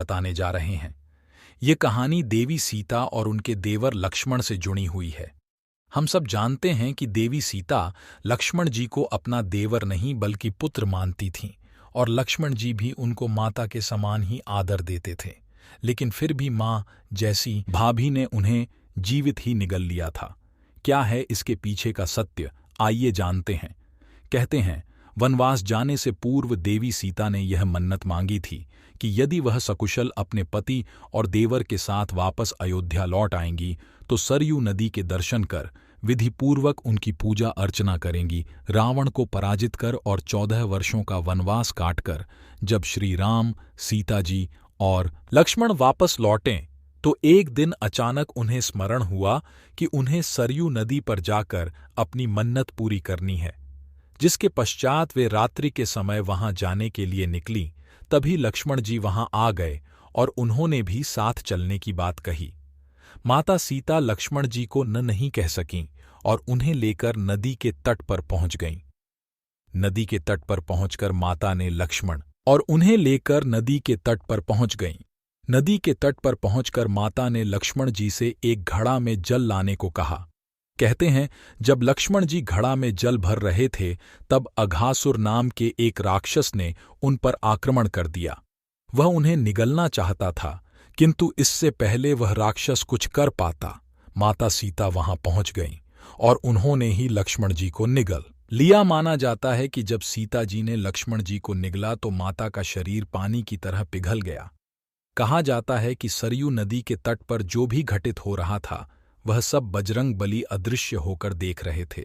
बताने जा रहे हैं। ये कहानी देवी सीता और उनके देवर लक्ष्मण से जुड़ी हुई है। हम सब जानते हैं कि देवी सीता लक्ष्मण जी को अपना देवर नहीं बल्कि पुत्र मानती थीं और लक्ष्मण जी भी उनको माता के समान ही आदर देते थे। लेकिन फिर भी माँ जैसी भाभी ने उन्हें जीवित ही निगल लिया था। क्या है इसके पीछे का सत्य, आइए जानते हैं। कहते हैं वनवास जाने से पूर्व देवी सीता ने यह मन्नत मांगी थी कि यदि वह सकुशल अपने पति और देवर के साथ वापस अयोध्या लौट आएंगी तो सरयू नदी के दर्शन कर विधिपूर्वक उनकी पूजा अर्चना करेंगी, रावण को पराजित कर और 14 वर्षों का वनवास काटकर जब श्री राम, सीता जी और लक्ष्मण वापस लौटें तो एक दिन अचानक उन्हें स्मरण हुआ कि उन्हें सरयू नदी पर जाकर अपनी मन्नत पूरी करनी है। जिसके पश्चात वे रात्रि के समय वहां जाने के लिए निकली। तभी लक्ष्मण जी वहां आ गए और उन्होंने भी साथ चलने की बात कही। माता सीता लक्ष्मण जी को न नहीं कह सकीं और उन्हें लेकर नदी के तट पर पहुंच गईं। नदी के तट पर पहुंचकर माता ने लक्ष्मण और उन्हें लेकर नदी के तट पर पहुंच गईं। नदी के तट पर पहुंचकर माता ने लक्ष्मण जी से एक घड़ा में जल लाने को कहा। कहते हैं जब लक्ष्मण जी घड़ा में जल भर रहे थे तब अघासुर नाम के एक राक्षस ने उन पर आक्रमण कर दिया। वह उन्हें निगलना चाहता था, किंतु इससे पहले वह राक्षस कुछ कर पाता, माता सीता वहां पहुंच गईं और उन्होंने ही लक्ष्मण जी को निगल लिया। माना जाता है कि जब सीता जी ने लक्ष्मण जी को निगला तो माता का शरीर पानी की तरह पिघल गया। कहा जाता है कि सरयू नदी के तट पर जो भी घटित हो रहा था वह सब बजरंग बली अदृश्य होकर देख रहे थे।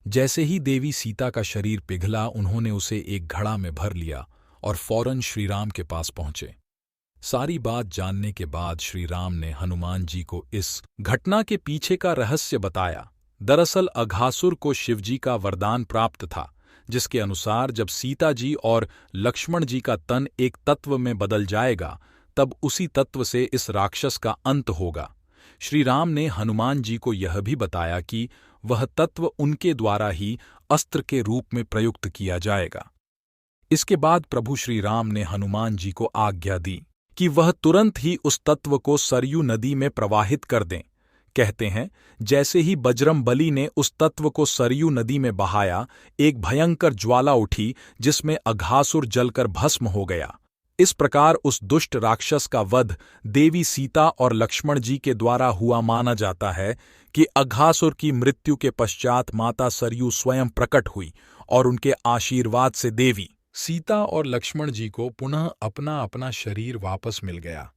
जैसे ही देवी सीता का शरीर पिघला उन्होंने उसे एक घड़ा में भर लिया और फौरन श्रीराम के पास पहुंचे। सारी बात जानने के बाद श्रीराम ने हनुमान जी को इस घटना के पीछे का रहस्य बताया। दरअसल अघासुर को शिवजी का वरदान प्राप्त था, जिसके अनुसार जब सीता जी और लक्ष्मण जी का तन एक तत्व में बदल जाएगा तब उसी तत्व से इस राक्षस का अंत होगा। श्री राम ने हनुमान जी को यह भी बताया कि वह तत्व उनके द्वारा ही अस्त्र के रूप में प्रयुक्त किया जाएगा। इसके बाद प्रभु श्री राम ने हनुमान जी को आज्ञा दी कि वह तुरंत ही उस तत्व को सरयू नदी में प्रवाहित कर दें। कहते हैं जैसे ही बजरंगबली ने उस तत्व को सरयू नदी में बहाया, एक भयंकर ज्वाला उठी जिसमें अघासुर जलकर भस्म हो गया। इस प्रकार उस दुष्ट राक्षस का वध देवी सीता और लक्ष्मण जी के द्वारा हुआ माना जाता है कि अघासुर की मृत्यु के पश्चात माता सरयू स्वयं प्रकट हुई और उनके आशीर्वाद से देवी सीता और लक्ष्मण जी को पुनः अपना अपना शरीर वापस मिल गया।